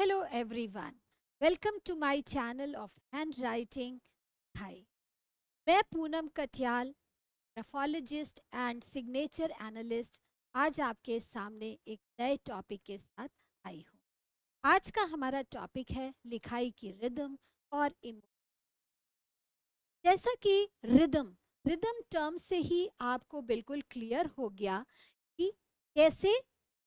Hello everyone. Welcome to my channel of handwriting Thai. मैं Poonam Katiyal, graphologist and signature analyst आज आपके सामने एक नए टॉपिक के साथ आई हूँ। आज का हमारा टॉपिक है लिखाई की रिदम और इमोशन। जैसा कि रिदम रिदम टर्म से ही आपको बिल्कुल क्लियर हो गया कि कैसे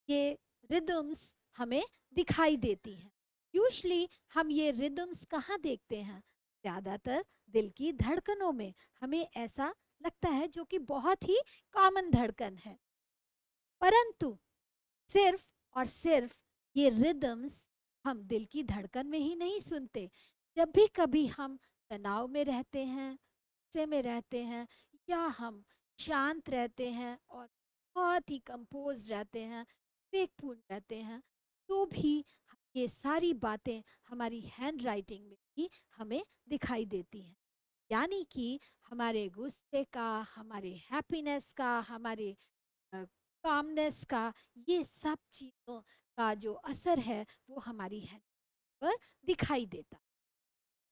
ये रिदम्स हमें दिखाई देती हैं। यूजली हम ये रिदम्स कहाँ देखते हैं? ज़्यादातर दिल की धड़कनों में हमें ऐसा लगता है, जो कि बहुत ही कॉमन धड़कन है। परंतु सिर्फ और सिर्फ ये रिदम्स हम दिल की धड़कन में ही नहीं सुनते। जब भी कभी हम तनाव में रहते हैं, गुस्से में रहते हैं, या हम शांत रहते हैं और बहुत ही कंपोज रहते हैं, विवेकपूर्ण रहते हैं, तो भी ये सारी बातें हमारी हैंड राइटिंग में भी हमें दिखाई देती हैं। यानी कि हमारे गुस्से का, हमारे हैप्पीनेस का, हमारे कामनेस का, ये सब चीज़ों का जो असर है वो हमारी हैंड पर दिखाई देता।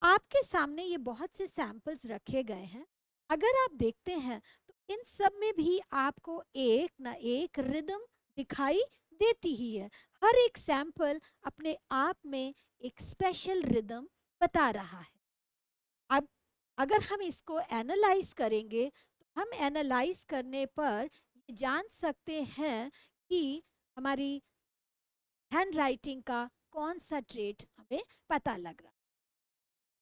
आपके सामने ये बहुत से सैंपल्स रखे गए हैं। अगर आप देखते हैं तो इन सब में भी आपको एक ना एक रिदम दिखाई देती ही है। हर एक सैंपल अपने आप में एक स्पेशल रिदम बता रहा है। अब अगर हम इसको एनालाइज करेंगे तो हम एनालाइज करने पर ये जान सकते हैं कि हमारी हैंड राइटिंग का कौन सा ट्रेट हमें पता लग रहा है।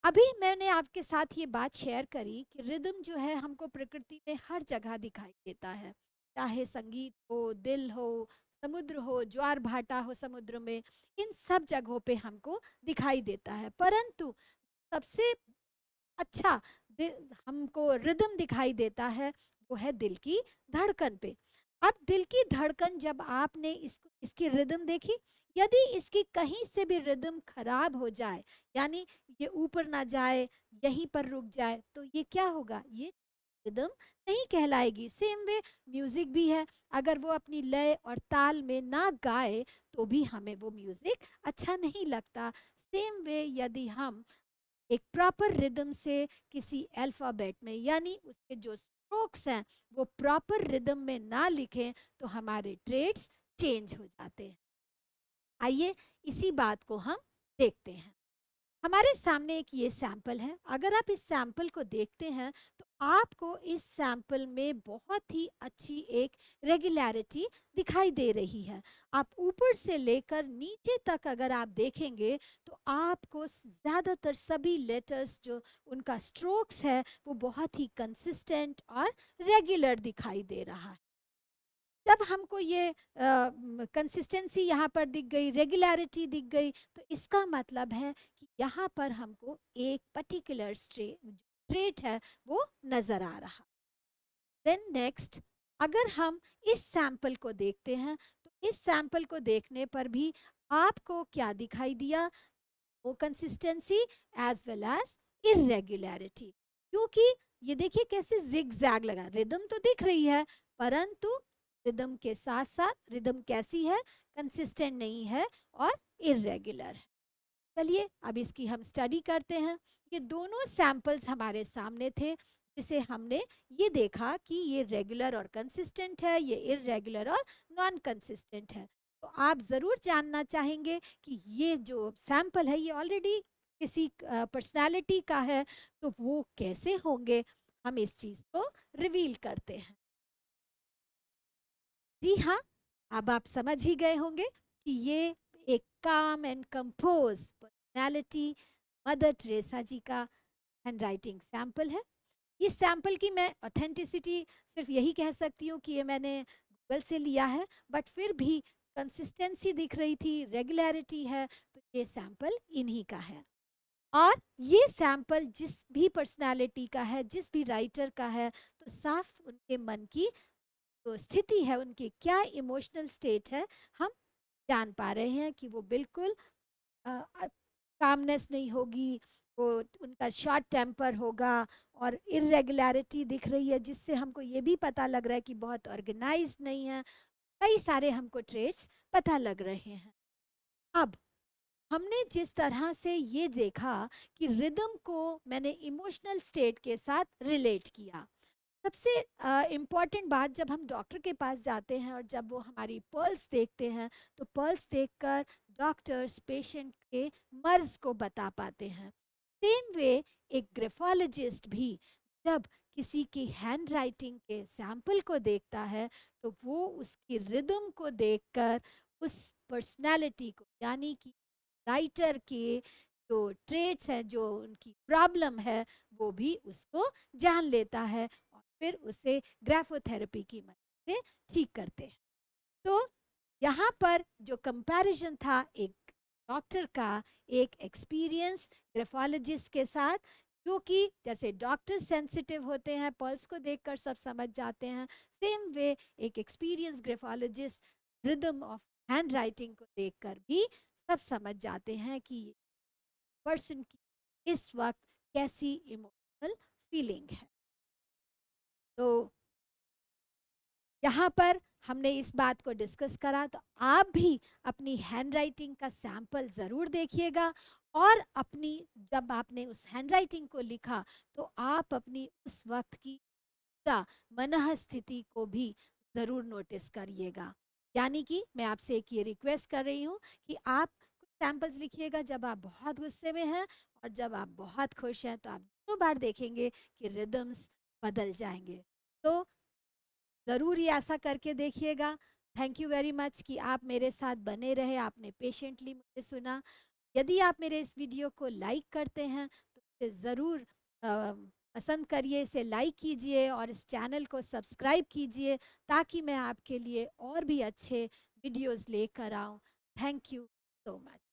अभी मैंने आपके साथ ये बात शेयर करी कि रिदम जो है हमको प्रकृति में हर जगह दिखाई देता है, चाहे संगीत हो, दिल हो, समुद्र हो, ज्वार भाटा हो समुद्र में, इन सब जगहों पे हमको दिखाई देता है। परंतु सबसे अच्छा हमको रिदम दिखाई देता है वो है दिल की धड़कन पे। अब दिल की धड़कन जब आपने इसकी रिदम देखी, यदि इसकी कहीं से भी रिदम खराब हो जाए, यानी ये ऊपर ना जाए, यहीं पर रुक जाए, तो ये क्या होगा? ये रिदम नहीं कहलाएगी। सेम वे म्यूजिक भी है, अगर वो अपनी लय और ताल में ना गाए तो भी हमें वो म्यूजिक अच्छा नहीं लगता। सेम वे यदि हम एक प्रॉपर रिदम से किसी अल्फ़ाबेट में, यानी उसके जो स्ट्रोक्स हैं वो प्रॉपर रिदम में ना लिखें, तो हमारे ट्रेड्स चेंज हो जाते हैं। आइए इसी बात को हम देखते हैं। हमारे सामने एक ये सैंपल है। अगर आप इस सैंपल को देखते हैं तो आपको इस सैंपल में बहुत ही अच्छी एक रेगुलरिटी दिखाई दे रही है। आप ऊपर से लेकर नीचे तक अगर आप देखेंगे तो आपको ज़्यादातर सभी लेटर्स जो उनका स्ट्रोक्स है वो बहुत ही कंसिस्टेंट और रेगुलर दिखाई दे रहा है। जब हमको ये कंसिस्टेंसी यहाँ पर दिख गई, रेगुलरिटी दिख गई, तो इसका मतलब है कि यहाँ पर हमको एक पर्टिकुलर ट्रेट है वो नज़र आ रहा। देन नेक्स्ट, अगर हम इस सैंपल को देखते हैं तो इस सैंपल को देखने पर भी आपको क्या दिखाई दिया? वो consistency as well as irregularity. क्योंकि ये देखिए कैसे जिग जैग लगा, रिदम तो दिख रही है, परंतु रिदम के साथ साथ रिदम कैसी है? कंसिस्टेंट नहीं है और इरेगुलर है। चलिए अब इसकी हम स्टडी करते हैं। ये दोनों सैंपल्स हमारे सामने थे, जिसे हमने ये देखा कि ये रेगुलर और कंसिस्टेंट है, ये इरेगुलर और नॉन कंसिस्टेंट है। तो आप ज़रूर जानना चाहेंगे कि ये जो सैंपल है ये ऑलरेडी किसी पर्सनालिटी का है, तो वो कैसे होंगे? हम इस चीज़ को रिवील करते हैं। जी हाँ, अब आप समझ ही गए होंगे कि ये एक calm and composed personality Mother Teresa ji का हैंडराइटिंग सैंपल है। इस सैंपल की मैं ऑथेंटिसिटी सिर्फ यही कह सकती हूँ कि ये मैंने गूगल से लिया है, बट फिर भी कंसिस्टेंसी दिख रही थी, रेगुलरिटी है, तो ये सैंपल इन्हीं का है। और ये सैंपल जिस भी पर्सनालिटी का है, जिस भी राइटर का है, तो साफ उनके मन की जो स्थिति है, उनकी क्या इमोशनल स्टेट है, हम जान पा रहे हैं कि वो बिल्कुल कामनेस नहीं होगी, वो उनका शॉर्ट टेम्पर होगा, और इरेगुलरिटी दिख रही है जिससे हमको ये भी पता लग रहा है कि बहुत ऑर्गेनाइज नहीं है। कई सारे हमको ट्रेड्स पता लग रहे हैं। अब हमने जिस तरह से ये देखा कि रिदम को मैंने इमोशनल स्टेट के साथ रिलेट किया। सबसे इम्पॉर्टेंट बात, जब हम डॉक्टर के पास जाते हैं और जब वो हमारी पल्स देखते हैं, तो पल्स देखकर डॉक्टर्स पेशेंट के मर्ज को बता पाते हैं। सेम वे एक ग्राफोलॉजिस्ट भी जब किसी की हैंड राइटिंग के सैंपल को देखता है, तो वो उसकी रिदम को देखकर उस पर्सनालिटी को, यानी कि राइटर के जो ट्रेट्स हैं, जो उनकी प्रॉब्लम है, वो भी उसको जान लेता है और फिर उसे ग्राफोथेरेपी की मदद से ठीक करते हैं। तो यहाँ पर जो कंपैरिजन था एक डॉक्टर का एक एक्सपीरियंस ग्राफोलॉजिस्ट के साथ, जो कि जैसे डॉक्टर सेंसिटिव होते हैं, पल्स को देखकर सब समझ जाते हैं, सेम वे एक experience graphologist rhythm of hand writing को देखकर भी सब समझ जाते हैं कि पर्सन की इस वक्त कैसी इमोशनल फीलिंग है। तो यहाँ पर हमने इस बात को डिस्कस करा, तो आप भी अपनी हैंड राइटिंग का सैंपल ज़रूर देखिएगा और अपनी, जब आपने उस हैंड राइटिंग को लिखा, तो आप अपनी उस वक्त की मनः स्थिति को भी ज़रूर नोटिस करिएगा। यानी कि मैं आपसे एक ये रिक्वेस्ट कर रही हूँ कि आप कुछ सैंपल्स लिखिएगा जब आप बहुत गुस्से में हैं और जब आप बहुत खुश हैं, तो आप दोनों बार देखेंगे कि रिदम्स बदल जाएंगे। तो ज़रूर ये ऐसा करके देखिएगा। थैंक यू वेरी मच कि आप मेरे साथ बने रहे, आपने पेशेंटली मुझे सुना। यदि आप मेरे इस वीडियो को लाइक करते हैं, तो इसे ज़रूर पसंद करिए, इसे लाइक कीजिए और इस चैनल को सब्सक्राइब कीजिए, ताकि मैं आपके लिए और भी अच्छे वीडियोस लेकर आऊँ। Thank you so much.